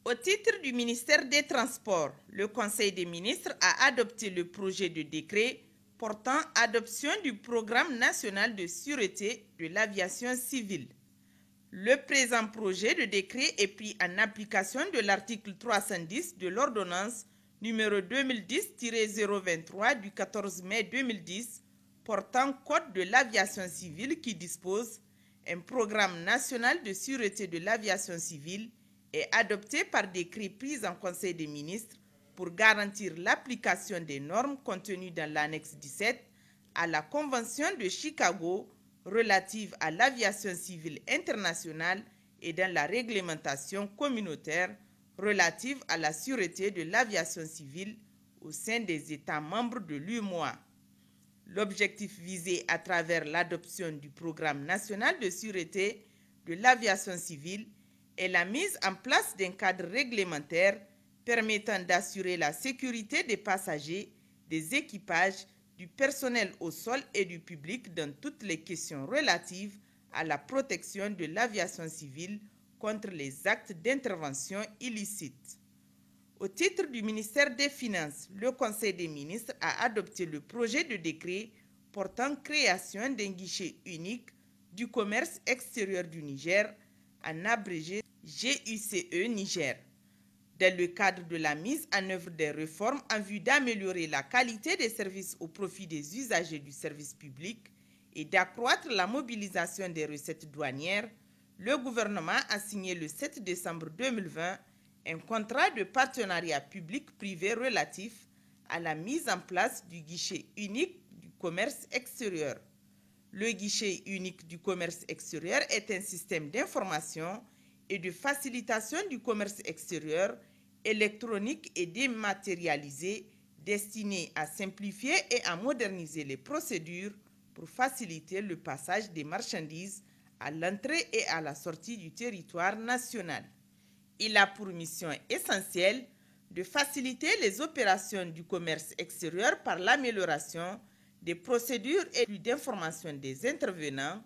Au titre du ministère des Transports, le Conseil des ministres a adopté le projet de décret portant adoption du Programme national de sûreté de l'aviation civile. Le présent projet de décret est pris en application de l'article 310 de l'ordonnance numéro 2010-023 du 14 mai 2010 portant Code de l'aviation civile qui dispose un programme national de sûreté de l'aviation civile est adopté par décret pris en Conseil des ministres pour garantir l'application des normes contenues dans l'annexe 17 à la Convention de Chicago relative à l'aviation civile internationale et dans la réglementation communautaire relative à la sûreté de l'aviation civile au sein des États membres de l'UEMOA. L'objectif visé à travers l'adoption du Programme national de sûreté de l'aviation civile est la mise en place d'un cadre réglementaire permettant d'assurer la sécurité des passagers, des équipages, du personnel au sol et du public dans toutes les questions relatives à la protection de l'aviation civile contre les actes d'intervention illicites. Au titre du ministère des Finances, le Conseil des ministres a adopté le projet de décret portant création d'un guichet unique du commerce extérieur du Niger, en abrégé GUCE Niger, dans le cadre de la mise en œuvre des réformes en vue d'améliorer la qualité des services au profit des usagers du service public et d'accroître la mobilisation des recettes douanières, le gouvernement a signé le 7 décembre 2020 un contrat de partenariat public-privé relatif à la mise en place du guichet unique du commerce extérieur. Le guichet unique du commerce extérieur est un système d'information et de facilitation du commerce extérieur électronique et dématérialisé destiné à simplifier et à moderniser les procédures pour faciliter le passage des marchandises à l'entrée et à la sortie du territoire national. Il a pour mission essentielle de faciliter les opérations du commerce extérieur par l'amélioration des procédures et d'information des intervenants,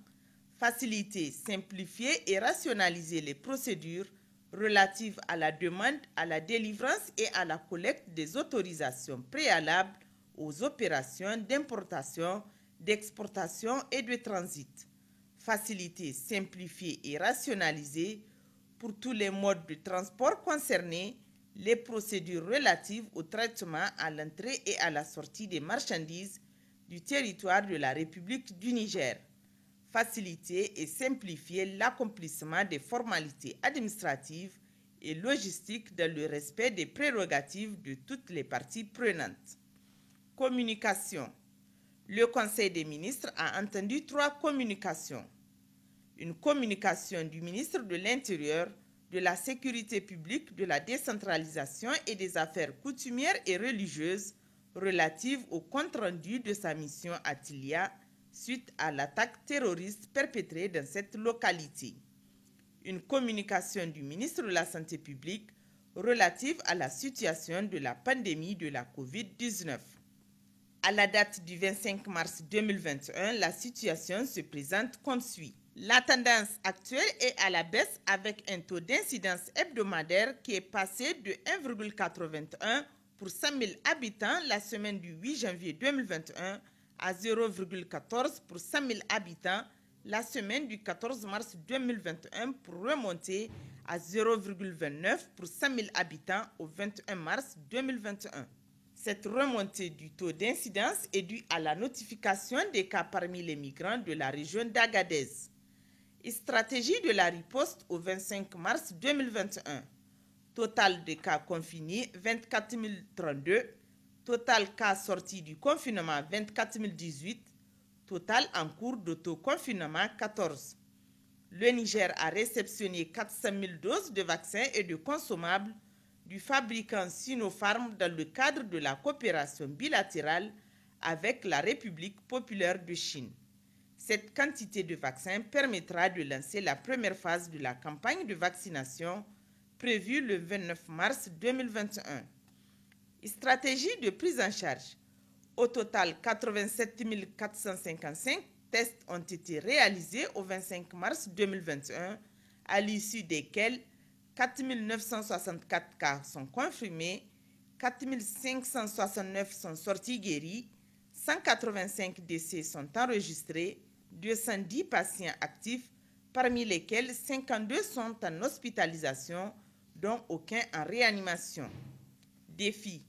faciliter, simplifier et rationaliser les procédures relatives à la demande, à la délivrance et à la collecte des autorisations préalables aux opérations d'importation, d'exportation et de transit. Faciliter, simplifier et rationaliser pour tous les modes de transport concernés, les procédures relatives au traitement à l'entrée et à la sortie des marchandises du territoire de la République du Niger. Faciliter et simplifier l'accomplissement des formalités administratives et logistiques dans le respect des prérogatives de toutes les parties prenantes. Communication. Le Conseil des ministres a entendu 3 communications. Une communication du ministre de l'Intérieur, de la Sécurité publique, de la décentralisation et des affaires coutumières et religieuses relative au compte-rendu de sa mission à Tilia suite à l'attaque terroriste perpétrée dans cette localité. Une communication du ministre de la Santé publique relative à la situation de la pandémie de la COVID-19. À la date du 25 mars 2021, la situation se présente comme suit. La tendance actuelle est à la baisse avec un taux d'incidence hebdomadaire qui est passé de 1,81 pour 100 000 habitants la semaine du 8 janvier 2021 à 0,14 pour 100 000 habitants la semaine du 14 mars 2021 pour remonter à 0,29 pour 100 000 habitants au 21 mars 2021. Cette remontée du taux d'incidence est due à la notification des cas parmi les migrants de la région d'Agadez. Stratégie de la riposte au 25 mars 2021. Total de cas confinés 24 032. Total cas sortis du confinement 24 018. Total en cours d'autoconfinement 14. Le Niger a réceptionné 400 000 doses de vaccins et de consommables du fabricant Sinopharm dans le cadre de la coopération bilatérale avec la République populaire de Chine. Cette quantité de vaccins permettra de lancer la première phase de la campagne de vaccination prévue le 29 mars 2021. Stratégie de prise en charge. Au total, 87 455 tests ont été réalisés au 25 mars 2021, à l'issue desquels 4 964 cas sont confirmés, 4 569 sont sortis guéris, 185 décès sont enregistrés, 210 patients actifs, parmi lesquels 52 sont en hospitalisation, dont aucun en réanimation. Défi.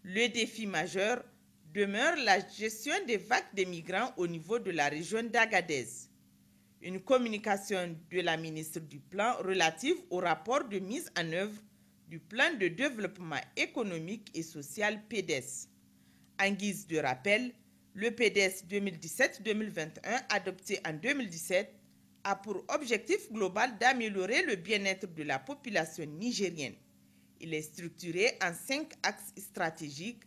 Le défi majeur demeure la gestion des vagues de migrants au niveau de la région d'Agadez. Une communication de la ministre du Plan relative au rapport de mise en œuvre du plan de développement économique et social PDES. En guise de rappel, le PDES 2017-2021, adopté en 2017, a pour objectif global d'améliorer le bien-être de la population nigérienne. Il est structuré en 5 axes stratégiques,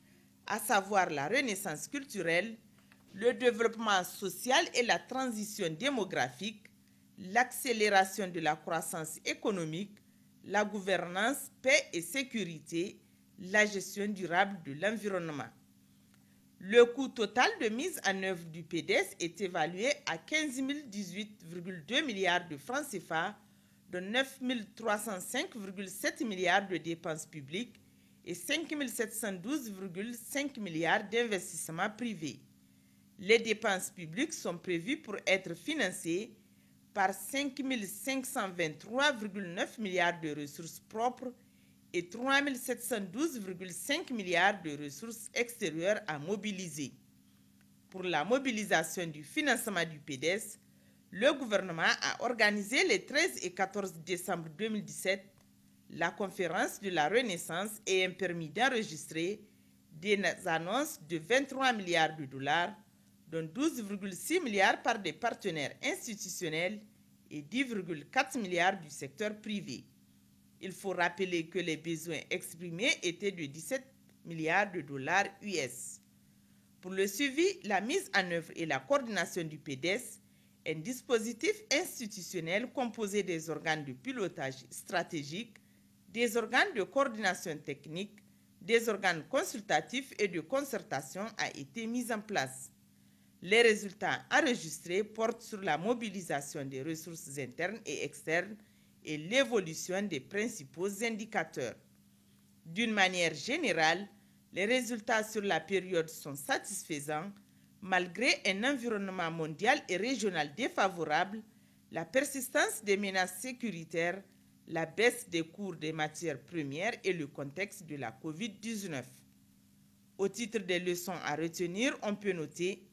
à savoir la renaissance culturelle, le développement social et la transition démographique, l'accélération de la croissance économique, la gouvernance, paix et sécurité, la gestion durable de l'environnement. Le coût total de mise en œuvre du PDES est évalué à 15 018,2 milliards de francs CFA, de 9 305,7 milliards de dépenses publiques et 5 712,5 milliards d'investissements privés. Les dépenses publiques sont prévues pour être financées par 5 523,9 milliards de ressources propres et 3 712,5 milliards de ressources extérieures à mobiliser. Pour la mobilisation du financement du PDES, le gouvernement a organisé les 13 et 14 décembre 2017 la conférence de la Renaissance et a permis d'enregistrer des annonces de 23 milliards de dollars, dont 12,6 milliards par des partenaires institutionnels et 10,4 milliards du secteur privé. Il faut rappeler que les besoins exprimés étaient de 17 milliards de dollars US. Pour le suivi, la mise en œuvre et la coordination du PDES, un dispositif institutionnel composé des organes de pilotage stratégique, des organes de coordination technique, des organes consultatifs et de concertation a été mis en place. Les résultats enregistrés portent sur la mobilisation des ressources internes et externes et l'évolution des principaux indicateurs. D'une manière générale, les résultats sur la période sont satisfaisants malgré un environnement mondial et régional défavorable, la persistance des menaces sécuritaires, la baisse des cours des matières premières et le contexte de la COVID-19. Au titre des leçons à retenir, on peut noter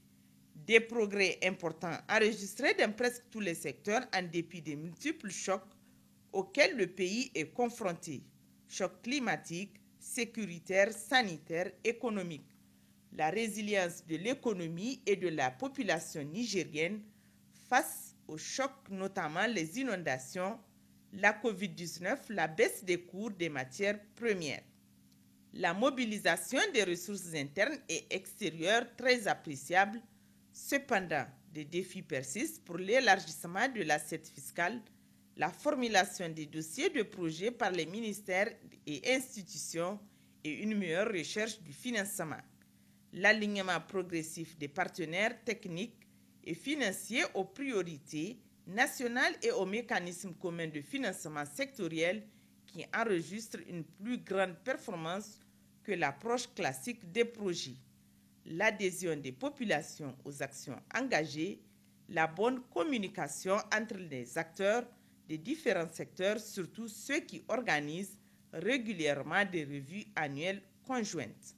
des progrès importants enregistrés dans presque tous les secteurs en dépit des multiples chocs auxquels le pays est confronté. Choc climatique, sécuritaire, sanitaire, économique. La résilience de l'économie et de la population nigérienne face aux chocs, notamment les inondations, la COVID-19, la baisse des cours des matières premières. La mobilisation des ressources internes et extérieures très appréciable. Cependant, des défis persistent pour l'élargissement de l'assiette fiscale, la formulation des dossiers de projet par les ministères et institutions et une meilleure recherche du financement. L'alignement progressif des partenaires techniques et financiers aux priorités nationales et aux mécanismes communs de financement sectoriel qui enregistrent une plus grande performance que l'approche classique des projets. L'adhésion des populations aux actions engagées, la bonne communication entre les acteurs des différents secteurs, surtout ceux qui organisent régulièrement des revues annuelles conjointes.